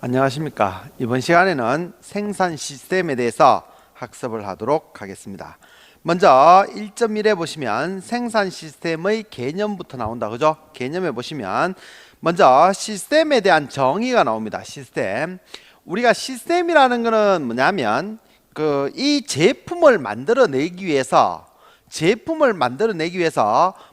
안녕하십니까. 이번 시간에는 생산 시스템에 대해서 학습을 하도록 하겠습니다. 먼저 1.1에 보시면 생산 시스템의 개념부터 나온다. 그죠? 개념에 보시면 먼저 시스템에 대한 정의가 나옵니다. 시스템. 우리가 시스템이라는 것은 뭐냐면 이 제품을 만들어내기 위해서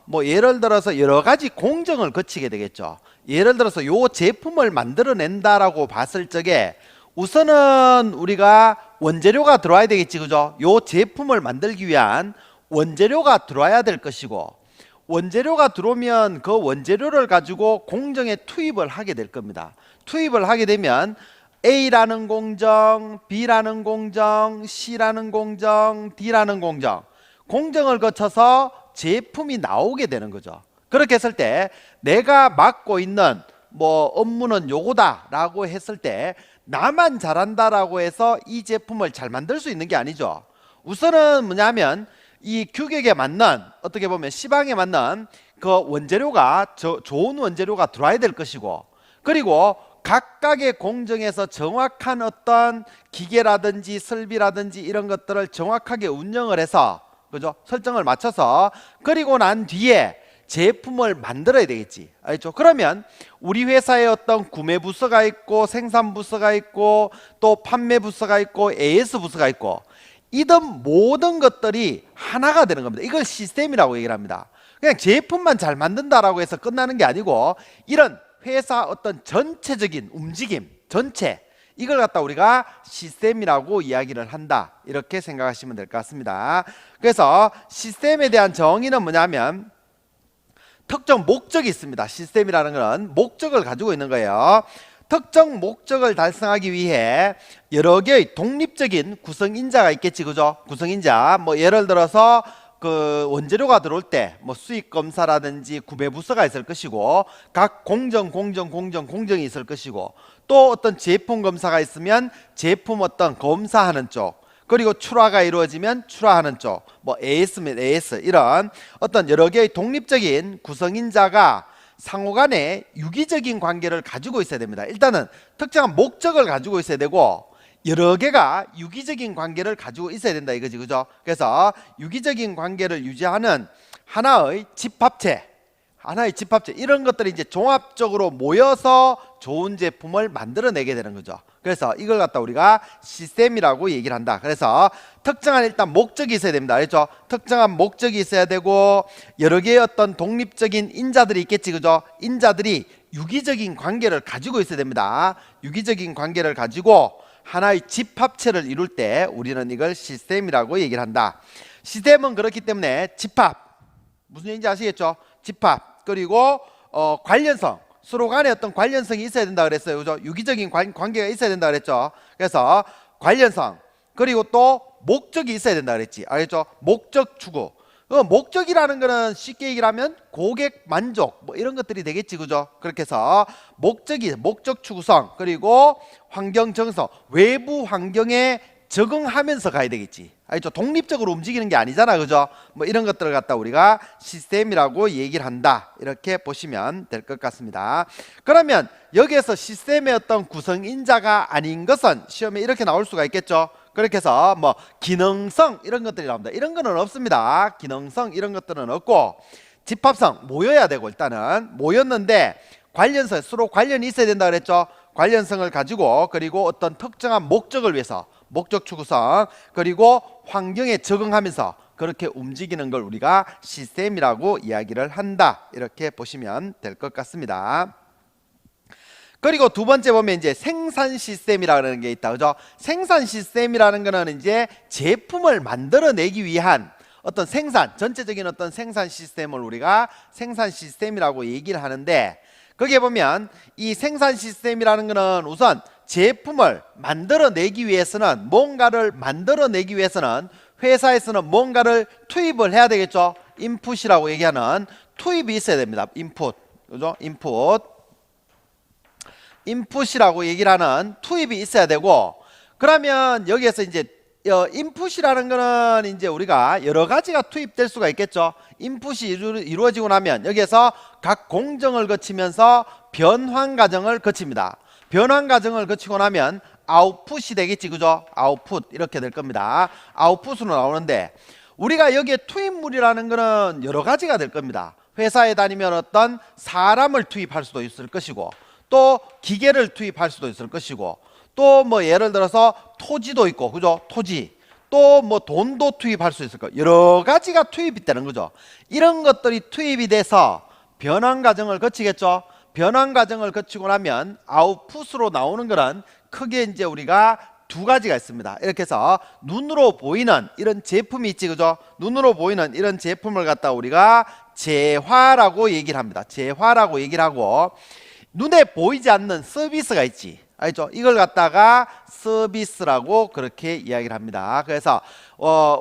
뭐 예를 들어서 여러 가지 공정을 거치게 되겠죠. 예를 들어서 요 제품을 만들어낸다라고 봤을 적에 우선은 우리가 원재료가 들어와야 되겠지, 그죠? 요 제품을 만들기 위한 원재료가 들어와야 될 것이고, 원재료가 들어오면 그 원재료를 가지고 공정에 투입을 하게 될 겁니다. 투입을 하게 되면 A라는 공정, B라는 공정, C라는 공정, D라는 공정을 거쳐서 제품이 나오게 되는 거죠. 그렇게 했을 때 내가 맡고 있는 뭐 업무는 요거다 라고 했을 때 나만 잘한다라고 해서 이 제품을 잘 만들 수 있는 게 아니죠. 우선은 뭐냐면 이 규격에 맞는, 어떻게 보면 시방에 맞는 그 원재료가 좋은 원재료가 들어와야 될 것이고, 그리고 각각의 공정에서 정확한 어떤 기계라든지 설비라든지 이런 것들을 정확하게 운영을 해서, 그죠? 설정을 맞춰서, 그리고 난 뒤에 제품을 만들어야 되겠지. 알죠? 그러면 우리 회사에 어떤 구매 부서가 있고, 생산 부서가 있고, 또 판매 부서가 있고, AS 부서가 있고, 이런 모든 것들이 하나가 되는 겁니다. 이걸 시스템이라고 얘기를 합니다. 그냥 제품만 잘 만든다라고 해서 끝나는 게 아니고, 이런 회사 어떤 전체적인 움직임, 전체, 이걸 갖다 우리가 시스템이라고 이야기를 한다, 이렇게 생각하시면 될 것 같습니다. 그래서 시스템에 대한 정의는 뭐냐면 특정 목적이 있습니다. 시스템이라는 것은 목적을 가지고 있는 거예요. 특정 목적을 달성하기 위해 여러 개의 독립적인 구성인자가 있겠지, 그죠? 구성인자, 뭐 예를 들어서 그 원재료가 들어올 때 뭐 수익 검사라든지 구매 부서가 있을 것이고, 각 공정이 있을 것이고, 또 어떤 제품 검사가 있으면 제품 어떤 검사하는 쪽, 그리고 출하가 이루어지면 출하하는 쪽, 뭐 AS면 AS, 이런 어떤 여러 개의 독립적인 구성인자가 상호간에 유기적인 관계를 가지고 있어야 됩니다. 일단은 특정한 목적을 가지고 있어야 되고, 여러 개가 유기적인 관계를 가지고 있어야 된다 이거지, 그죠? 그래서 유기적인 관계를 유지하는 하나의 집합체, 이런 것들이 이제 종합적으로 모여서 좋은 제품을 만들어내게 되는 거죠. 그래서 이걸 갖다 우리가 시스템이라고 얘기를 한다. 그래서 특정한 일단 목적이 있어야 됩니다. 그렇죠? 특정한 목적이 있어야 되고, 여러 개의 어떤 독립적인 인자들이 있겠지, 그죠? 인자들이 유기적인 관계를 가지고 있어야 됩니다. 유기적인 관계를 가지고 하나의 집합체를 이룰 때 우리는 이걸 시스템이라고 얘기를 한다. 시스템은 그렇기 때문에 집합, 무슨 얘기인지 아시겠죠? 집합, 그리고 관련성, 서로 간에 어떤 관련성이 있어야 된다 그랬어요, 그죠? 유기적인 관계가 있어야 된다 그랬죠. 그래서 관련성, 그리고 또 목적이 있어야 된다 그랬지, 알겠죠? 목적 추구. 목적이라는 거는 쉽게 얘기를 하면 고객 만족, 뭐 이런 것들이 되겠지, 그죠? 그렇게 해서 목적 추구성, 그리고 환경 정서, 외부 환경에 적응하면서 가야 되겠지, 알죠? 독립적으로 움직이는 게 아니잖아, 그죠? 뭐 이런 것들을 갖다 우리가 시스템이라고 얘기를 한다, 이렇게 보시면 될 것 같습니다. 그러면 여기에서 시스템의 어떤 구성인자가 아닌 것은 시험에 이렇게 나올 수가 있겠죠. 그렇게 해서 뭐 기능성 이런 것들이 나옵니다. 이런 거는 없습니다. 기능성 이런 것들은 없고, 집합성, 모여야 되고, 일단은 모였는데 관련성, 서로 관련이 있어야 된다 그랬죠. 관련성을 가지고, 그리고 어떤 특정한 목적을 위해서 목적 추구성, 그리고 환경에 적응하면서 그렇게 움직이는 걸 우리가 시스템이라고 이야기를 한다, 이렇게 보시면 될 것 같습니다. 그리고 두 번째 보면 이제 생산 시스템이라는 게 있다, 그죠? 생산 시스템이라는 거는 이제 제품을 만들어내기 위한 어떤 생산, 전체적인 어떤 생산 시스템을 우리가 생산 시스템이라고 얘기를 하는데, 거기에 보면 이 생산 시스템이라는 거는 우선 제품을 만들어내기 위해서는, 뭔가를 만들어내기 위해서는 회사에서는 뭔가를 투입을 해야 되겠죠. 인풋이라고 얘기하는 투입이 있어야 됩니다. 인풋, 그죠? 인풋이라고 얘기를 하는 투입이 있어야 되고, 그러면 여기에서 이제 인풋이라는 거는 이제 우리가 여러 가지가 투입될 수가 있겠죠. 인풋이 이루어지고 나면 여기에서 각 공정을 거치면서 변환 과정을 거칩니다. 변환 과정을 거치고 나면 아웃풋이 되겠지, 그죠? 아웃풋 이렇게 될 겁니다. 아웃풋으로 나오는데 우리가 여기에 투입물이라는 거는 여러 가지가 될 겁니다. 회사에 다니면 어떤 사람을 투입할 수도 있을 것이고, 또 기계를 투입할 수도 있을 것이고, 또 뭐 예를 들어서 토지도 있고, 그죠? 토지. 또 뭐 돈도 투입할 수 있을 거, 여러 가지가 투입이 되는 거죠. 이런 것들이 투입이 돼서 변환 과정을 거치겠죠. 변환 과정을 거치고 나면 아웃풋으로 나오는 거는 크게 이제 우리가 두 가지가 있습니다. 이렇게 해서 눈으로 보이는 이런 제품이 있지, 그죠? 눈으로 보이는 이런 제품을 갖다 우리가 재화라고 얘기를 합니다. 재화라고 얘기를 하고, 눈에 보이지 않는 서비스가 있지, 알죠? 이걸 갖다가 서비스라고 그렇게 이야기를 합니다. 그래서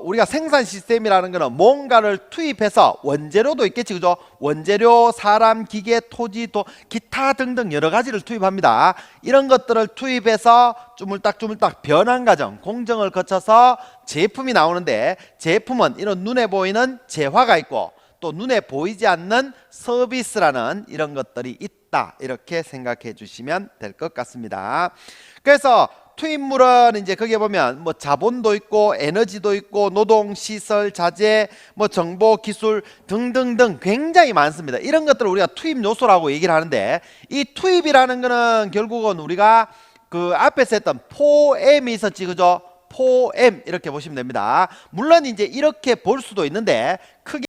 우리가 생산 시스템이라는 거는 뭔가를 투입해서, 원재료도 있겠지, 그죠? 원재료, 사람, 기계, 토지, 또 기타 등등 여러 가지를 투입합니다. 이런 것들을 투입해서 주물딱주물딱 변환 과정, 공정을 거쳐서 제품이 나오는데, 제품은 이런 눈에 보이는 재화가 있고, 또 눈에 보이지 않는 서비스라는 이런 것들이 있다, 이렇게 생각해 주시면 될 것 같습니다. 그래서 투입물은 이제 거기에 보면 뭐 자본도 있고 에너지도 있고 노동, 시설, 자재, 뭐 정보, 기술 등등등 굉장히 많습니다. 이런 것들을 우리가 투입 요소라고 얘기를 하는데, 이 투입이라는 거는 결국은 우리가 그 앞에서 했던 포엠이 있었지, 그죠? 포엠 이렇게 보시면 됩니다. 물론 이제 이렇게 볼 수도 있는데 크게